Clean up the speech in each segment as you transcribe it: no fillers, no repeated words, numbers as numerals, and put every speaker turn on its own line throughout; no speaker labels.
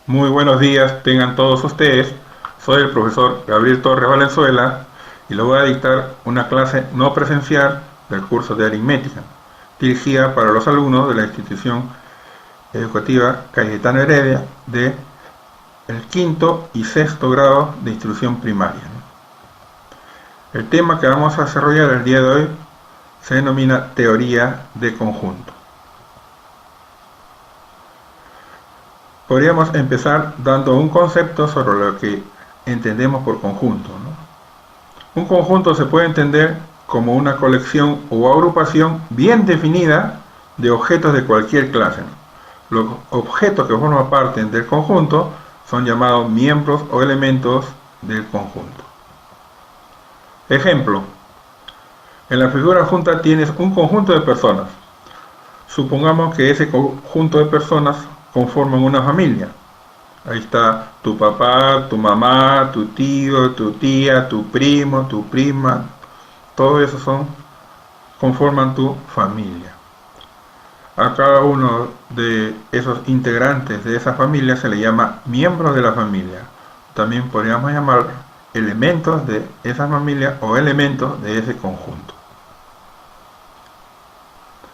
Muy buenos días, tengan todos ustedes. Soy el profesor Gabriel Torres Valenzuela y les voy a dictar una clase no presencial del curso de aritmética, dirigida para los alumnos de la institución educativa Cayetano Heredia de el quinto y sexto grado de instrucción primaria. El tema que vamos a desarrollar el día de hoy se denomina teoría de conjunto. Podríamos empezar dando un concepto sobre lo que entendemos por conjunto, ¿no? Un conjunto se puede entender como una colección o agrupación bien definida de objetos de cualquier clase, ¿no? Los objetos que forman parte del conjunto son llamados miembros o elementos del conjunto. Ejemplo, en la figura junta tienes un conjunto de personas. Supongamos que ese conjunto de personas conforman una familia. Ahí está tu papá, tu mamá, tu tío, tu tía, tu primo, tu prima. Todos esos conforman tu familia. A cada uno de esos integrantes de esa familia se le llama miembros de la familia. También podríamos llamar elementos de esa familia o elementos de ese conjunto.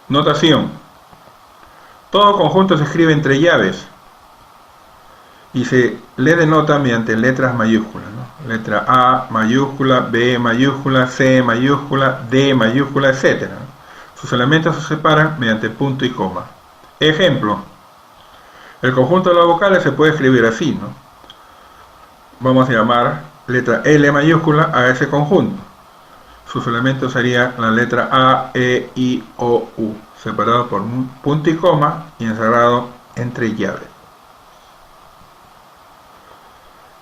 Notación. Todo conjunto se escribe entre llaves y se le denota mediante letras mayúsculas, ¿no? Letra A mayúscula, B mayúscula, C mayúscula, D mayúscula, etc. Sus elementos se separan mediante punto y coma. Ejemplo, el conjunto de las vocales se puede escribir así, ¿no? Vamos a llamar letra L mayúscula a ese conjunto. Sus elementos serían la letra A, E, I, O, U, separado por un punto y coma y encerrado entre llaves.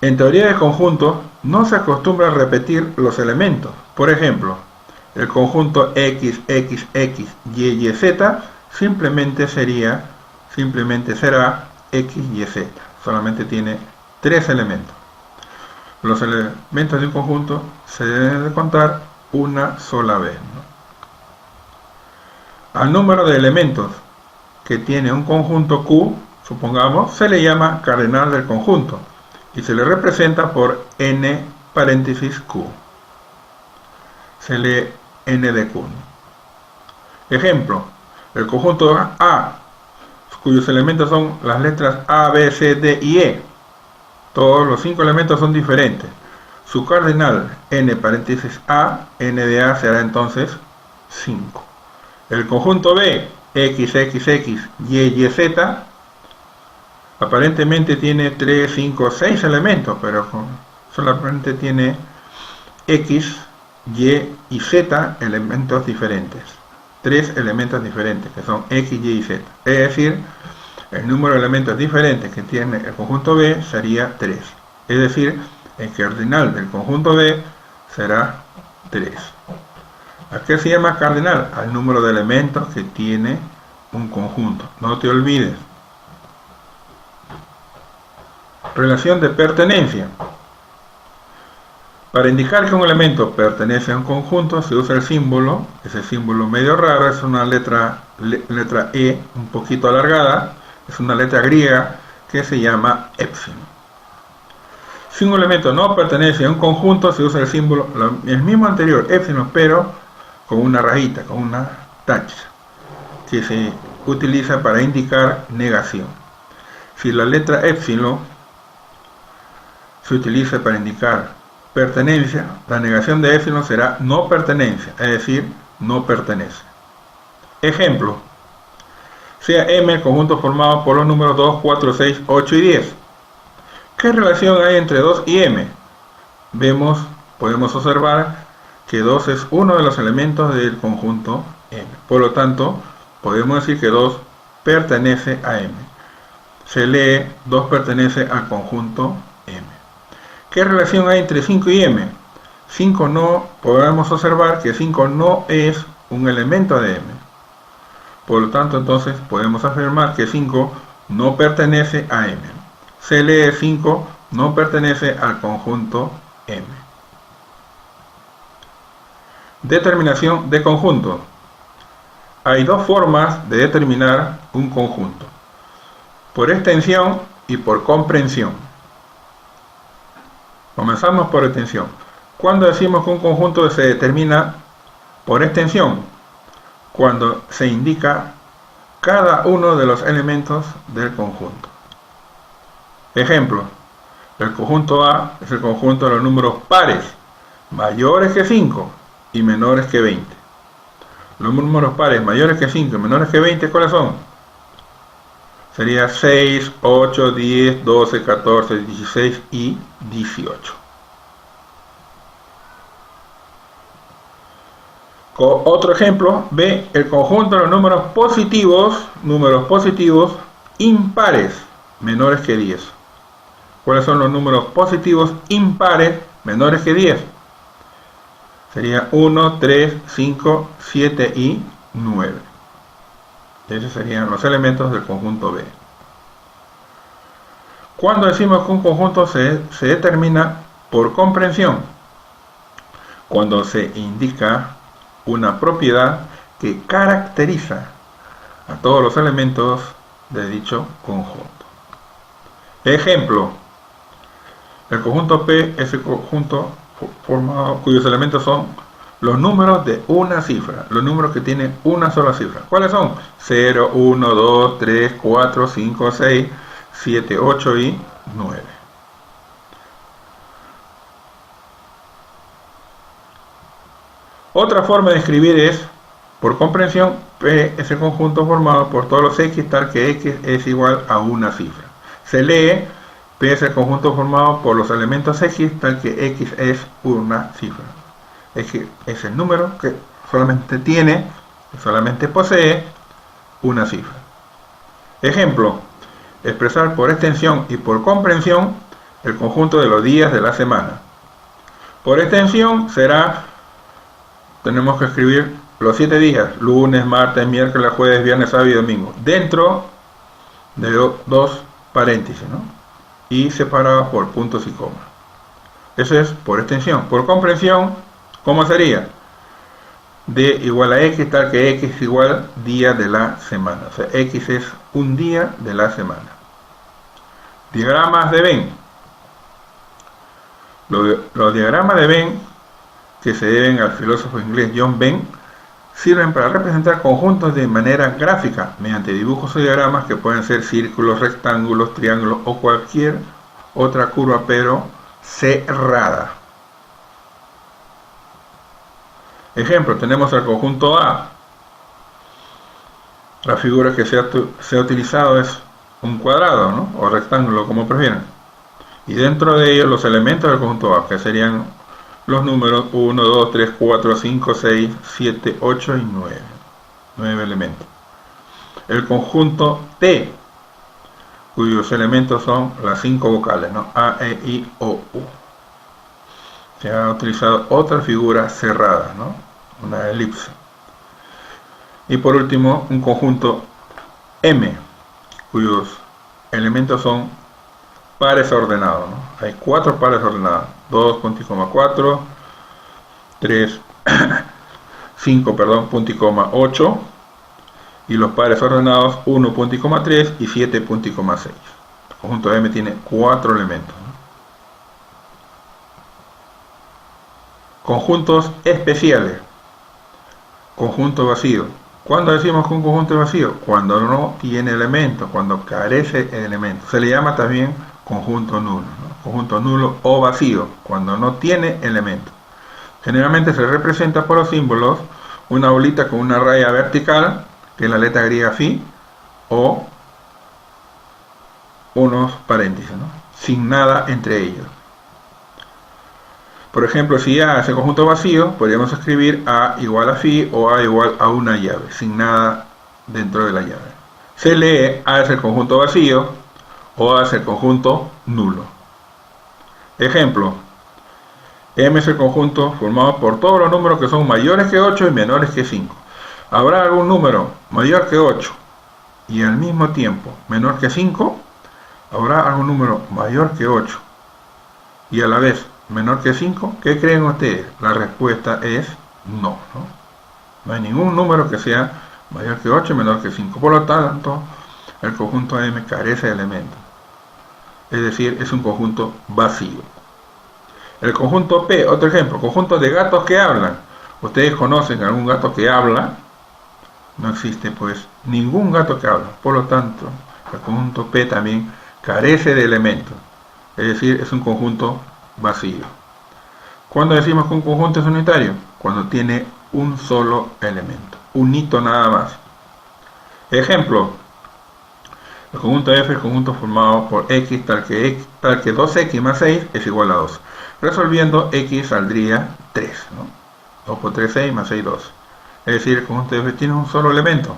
En teoría de conjuntos no se acostumbra a repetir los elementos. Por ejemplo, el conjunto X, X, X, Y, Y, Z simplemente será X, Y, Z. Solamente tiene 3 elementos. Los elementos de un conjunto se deben de contar una sola vez, ¿no? Al número de elementos que tiene un conjunto Q, supongamos, se le llama cardenal del conjunto y se le representa por n paréntesis Q. Se lee n de Q, ¿no? Ejemplo, el conjunto A, cuyos elementos son las letras A, B, C, D y E. Todos los 5 elementos son diferentes. Su cardenal n paréntesis A, n de A será entonces 5. El conjunto B, X, X, X, Y, Y, Z, aparentemente tiene 3, 5, 6 elementos, pero solamente tiene X, Y y Z elementos diferentes. 3 elementos diferentes, que son X, Y y Z. Es decir, el número de elementos diferentes que tiene el conjunto B sería 3. Es decir, el cardinal del conjunto B será 3. ¿A qué se llama cardinal? Al número de elementos que tiene un conjunto. No te olvides. Relación de pertenencia. Para indicar que un elemento pertenece a un conjunto se usa el símbolo. Ese símbolo medio raro es una letra E un poquito alargada. Es una letra griega que se llama epsilon. Si un elemento no pertenece a un conjunto, se usa el símbolo, el mismo anterior, epsilon, pero con una rayita, con una tacha, que se utiliza para indicar negación. Si la letra epsilon se utiliza para indicar pertenencia, la negación de epsilon será no pertenencia, es decir, no pertenece. Ejemplo, sea M el conjunto formado por los números 2, 4, 6, 8 y 10. ¿Qué relación hay entre 2 y M? Podemos observar que 2 es uno de los elementos del conjunto M. Por lo tanto, podemos decir que 2 pertenece a M. Se lee 2 pertenece al conjunto M. ¿Qué relación hay entre 5 y M? 5 no, podemos observar que 5 no es un elemento de M. Por lo tanto, entonces podemos afirmar que 5 no pertenece a M. Se lee 5 no pertenece al conjunto M. Determinación de conjunto. Hay 2 formas de determinar un conjunto. Por extensión y por comprensión. Comenzamos por extensión. ¿Cuándo decimos que un conjunto se determina por extensión? Cuando se indica cada uno de los elementos del conjunto. Ejemplo, el conjunto A es el conjunto de los números pares mayores que 5 y menores que 20. Los números pares mayores que 5 y menores que 20, ¿cuáles son? Sería 6, 8, 10, 12, 14, 16 y 18. Otro ejemplo, B, el conjunto de los números positivos impares menores que 10. ¿Cuáles son los números positivos impares menores que 10? Sería 1, 3, 5, 7 y 9. Esos serían los elementos del conjunto B. ¿Cuándo decimos que un conjunto se determina por comprensión? Cuando se indica una propiedad que caracteriza a todos los elementos de dicho conjunto. Ejemplo, el conjunto P es el conjunto formado cuyos elementos son los números de una cifra, los números que tienen una sola cifra. ¿Cuáles son? 0, 1, 2, 3, 4, 5, 6, 7, 8 y 9. Otra forma de escribir es, por comprensión, P es el conjunto formado por todos los X tal que X es igual a una cifra. Se lee, P es el conjunto formado por los elementos X tal que X es una cifra. X es el número que solamente posee una cifra. Ejemplo, expresar por extensión y por comprensión el conjunto de los días de la semana. Por extensión tenemos que escribir los 7 días, lunes, martes, miércoles, jueves, viernes, sábado y domingo, dentro de 2 paréntesis, ¿no? Y separados por puntos y comas. Eso es por extensión. Por comprensión, ¿cómo sería? D igual a X, tal que X es igual día de la semana. O sea, X es un día de la semana. Diagramas de Venn. Los diagramas de Venn, que se deben al filósofo inglés John Venn, sirven para representar conjuntos de manera gráfica mediante dibujos o diagramas que pueden ser círculos, rectángulos, triángulos o cualquier otra curva pero cerrada. Ejemplo, tenemos el conjunto A. La figura que se ha utilizado es un cuadrado, ¿no? O rectángulo, como prefieran. Y dentro de ellos los elementos del conjunto A, que serían los números 1, 2, 3, 4, 5, 6, 7, 8 y 9. 9 elementos. El conjunto T, cuyos elementos son las 5 vocales, ¿no? A, E, I, O, U. Se ha utilizado otra figura cerrada, ¿no? Una elipse. Y por último, un conjunto M, cuyos elementos son pares ordenados, ¿no? Hay 4 pares ordenados, 2, punto y coma 4, 3, 5, perdón, punto y coma 8, y los pares ordenados 1, punto y coma 3 y 7, punto y coma 6. El conjunto M tiene 4 elementos, ¿no? Conjuntos especiales. Conjunto vacío. ¿Cuándo decimos que un conjunto es vacío? Cuando no tiene elementos, cuando carece de elementos. Se le llama también conjunto nulo, ¿no? Conjunto nulo o vacío, cuando no tiene elementos. Generalmente se representa por los símbolos una bolita con una raya vertical, que es la letra griega phi, o unos paréntesis, ¿no? Sin nada entre ellos. Por ejemplo, si A es el conjunto vacío, podríamos escribir A igual a phi o A igual a una llave, sin nada dentro de la llave. Se lee A es el conjunto vacío o A es el conjunto nulo. Ejemplo, M es el conjunto formado por todos los números que son mayores que 8 y menores que 5. ¿Habrá algún número mayor que 8 y al mismo tiempo menor que 5? ¿Habrá algún número mayor que 8 y a la vez menor que 5? ¿Qué creen ustedes? La respuesta es no, ¿no? No hay ningún número que sea mayor que 8 y menor que 5. Por lo tanto, el conjunto M carece de elementos. es decir, es un conjunto vacío. El conjunto P, otro ejemplo, conjunto de gatos que hablan. ¿Ustedes conocen algún gato que habla? No existe pues ningún gato que habla. Por lo tanto, el conjunto P también carece de elementos. Es decir, es un conjunto vacío. ¿Cuándo decimos que un conjunto es unitario? Cuando tiene un solo elemento, un hito nada más. Ejemplo, el conjunto F es el conjunto formado por X tal que 2X más 6 es igual a 2. Resolviendo, X saldría 3, ¿no? 2 por 3, 6 más 6, 2. Es decir, el conjunto F tiene un solo elemento,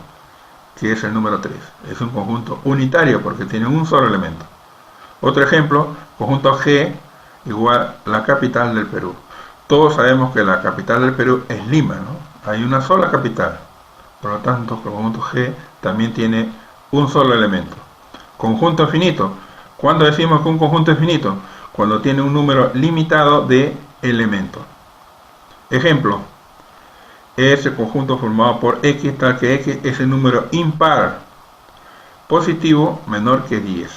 que es el número 3. Es un conjunto unitario porque tiene un solo elemento. Otro ejemplo, conjunto G igual a la capital del Perú. Todos sabemos que la capital del Perú es Lima, ¿no? Hay una sola capital. Por lo tanto, el conjunto G también tiene un solo elemento. Conjunto finito. ¿Cuándo decimos que un conjunto es finito? Cuando tiene un número limitado de elementos. Ejemplo, es el conjunto formado por X tal que X es el número impar positivo menor que 10.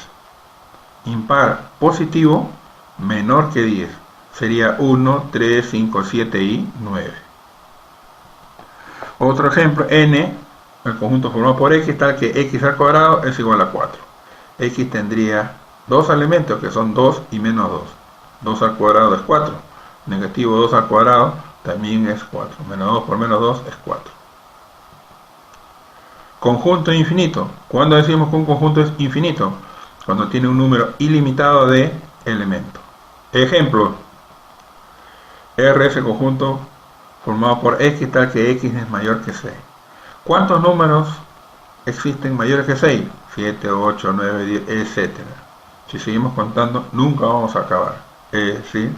Impar positivo menor que 10. Sería 1, 3, 5, 7 y 9. Otro ejemplo, n, el conjunto formado por x tal que x al cuadrado es igual a 4. X tendría dos elementos que son 2 y menos 2. 2 al cuadrado es 4. Negativo 2 al cuadrado también es 4. Menos 2 por menos 2 es 4. Conjunto infinito. ¿Cuándo decimos que un conjunto es infinito? Cuando tiene un número ilimitado de elementos. Ejemplo, R es el conjunto formado por x tal que x es mayor que 6. ¿Cuántos números existen mayores que 6? 7, 8, 9, 10, etc. Si seguimos contando, nunca vamos a acabar. Es decir,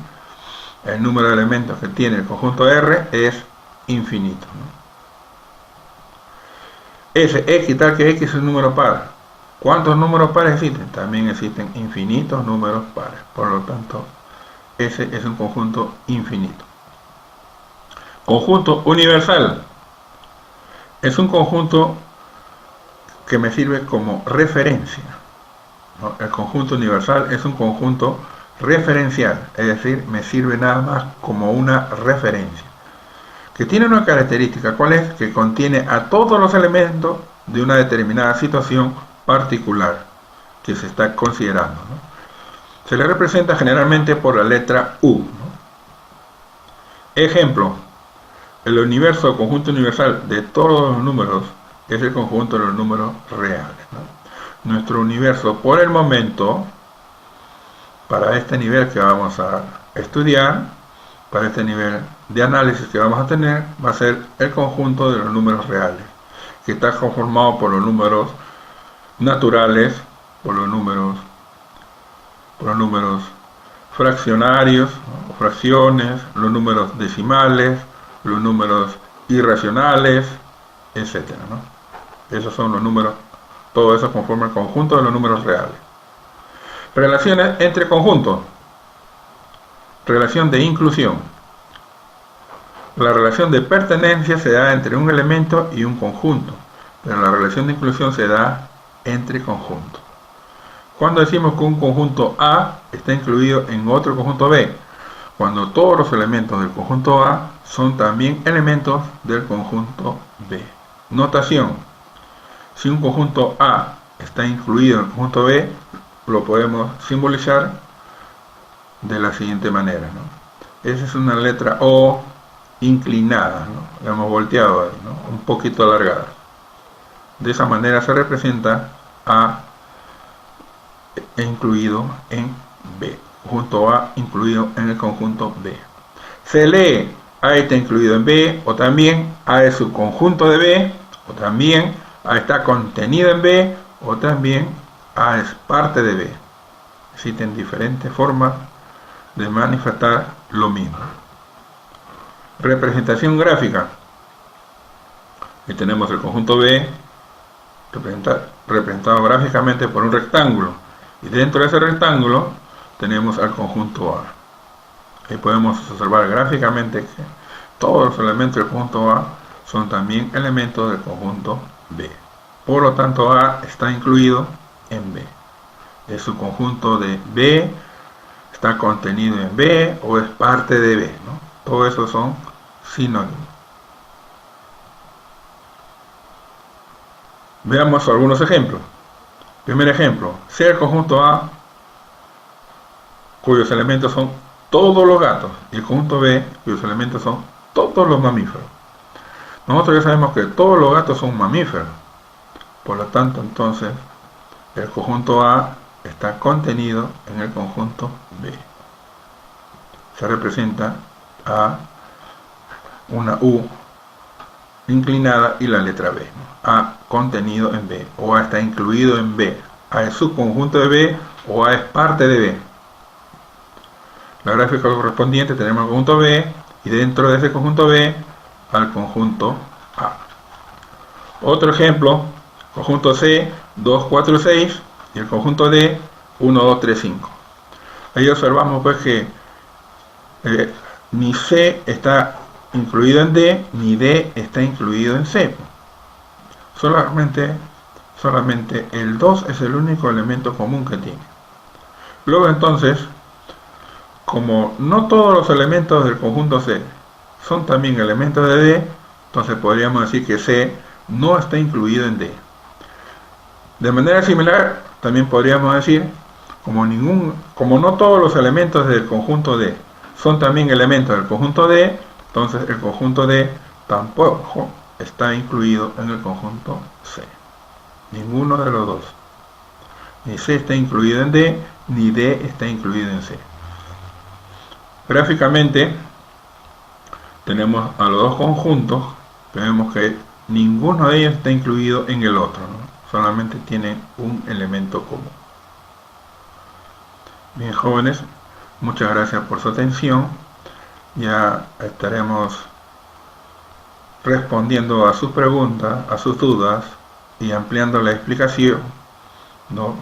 el número de elementos que tiene el conjunto R es infinito, ¿no? X tal que x es un número par. ¿Cuántos números pares existen? También existen infinitos números pares. Por lo tanto, ese es un conjunto infinito. Conjunto universal. Es un conjunto que me sirve como referencia, ¿no? El conjunto universal es un conjunto referencial, es decir, me sirve nada más como una referencia. Que tiene una característica, ¿cuál es? Que contiene a todos los elementos de una determinada situación particular que se está considerando, ¿no? Se le representa generalmente por la letra U, ¿no? Ejemplo, el universo o conjunto universal de todos los números es el conjunto de los números reales, ¿no? Nuestro universo, por el momento, para este nivel que vamos a estudiar, para este nivel de análisis que vamos a tener, va a ser el conjunto de los números reales, que está conformado por los números naturales, por los números fraccionarios, ¿no? Fracciones, los números decimales, los números irracionales, etcétera, ¿no? Esos son los números, todo eso conforma el conjunto de los números reales. Relaciones entre conjuntos. Relación de inclusión. La relación de pertenencia se da entre un elemento y un conjunto, pero la relación de inclusión se da entre conjuntos. Cuando decimos que un conjunto A está incluido en otro conjunto B, cuando todos los elementos del conjunto A son también elementos del conjunto B. Notación. Si un conjunto A está incluido en el conjunto B, lo podemos simbolizar de la siguiente manera, ¿no? Esa es una letra O inclinada, ¿no? La hemos volteado ahí, ¿no? Un poquito alargada. De esa manera se representa A incluido en B. Conjunto A incluido en el conjunto B. Se lee A está incluido en B, o también A es subconjunto de B, o también A está contenido en B, o también A es parte de B. Existen diferentes formas de manifestar lo mismo. Representación gráfica. Aquí tenemos el conjunto B representado gráficamente por un rectángulo, y dentro de ese rectángulo tenemos al conjunto A. Ahí podemos observar gráficamente que todos los elementos del conjunto A son también elementos del conjunto B. Por lo tanto, A está incluido en B. es su conjunto de B, está contenido en B o es parte de B, ¿no? Todo eso son sinónimos. Veamos algunos ejemplos. Primer ejemplo, sea el conjunto A, cuyos elementos son todos los gatos, y el conjunto B, cuyos elementos son todos los mamíferos. Nosotros ya sabemos que todos los gatos son mamíferos, por lo tanto, entonces, el conjunto A está contenido en el conjunto B. Se representa a una U inclinada y la letra B. A contenido en B, o A está incluido en B. A es subconjunto de B, o A es parte de B. La gráfica correspondiente tenemos el conjunto B, y dentro de ese conjunto B, al conjunto A. Otro ejemplo, conjunto C, 2, 4, 6, y el conjunto D, 1, 2, 3, 5. Ahí observamos pues que ni C está incluido en D, ni D está incluido en C. Solamente el 2 es el único elemento común que tiene. Luego entonces, como no todos los elementos del conjunto C son también elementos de D, entonces podríamos decir que C no está incluido en D. De manera similar, también podríamos decir, como no todos los elementos del conjunto D son también elementos del conjunto D, entonces el conjunto D tampoco está incluido en el conjunto C. Ninguno de los dos. Ni C está incluido en D, ni D está incluido en C. Gráficamente, tenemos a los dos conjuntos, vemos que ninguno de ellos está incluido en el otro, ¿no? Solamente tienen un elemento común. Bien, jóvenes, muchas gracias por su atención. Ya estaremos respondiendo a sus preguntas, a sus dudas y ampliando la explicación, ¿no?,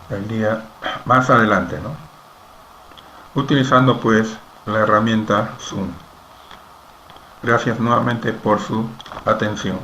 el día más adelante, ¿no?, utilizando pues la herramienta Zoom. Gracias nuevamente por su atención.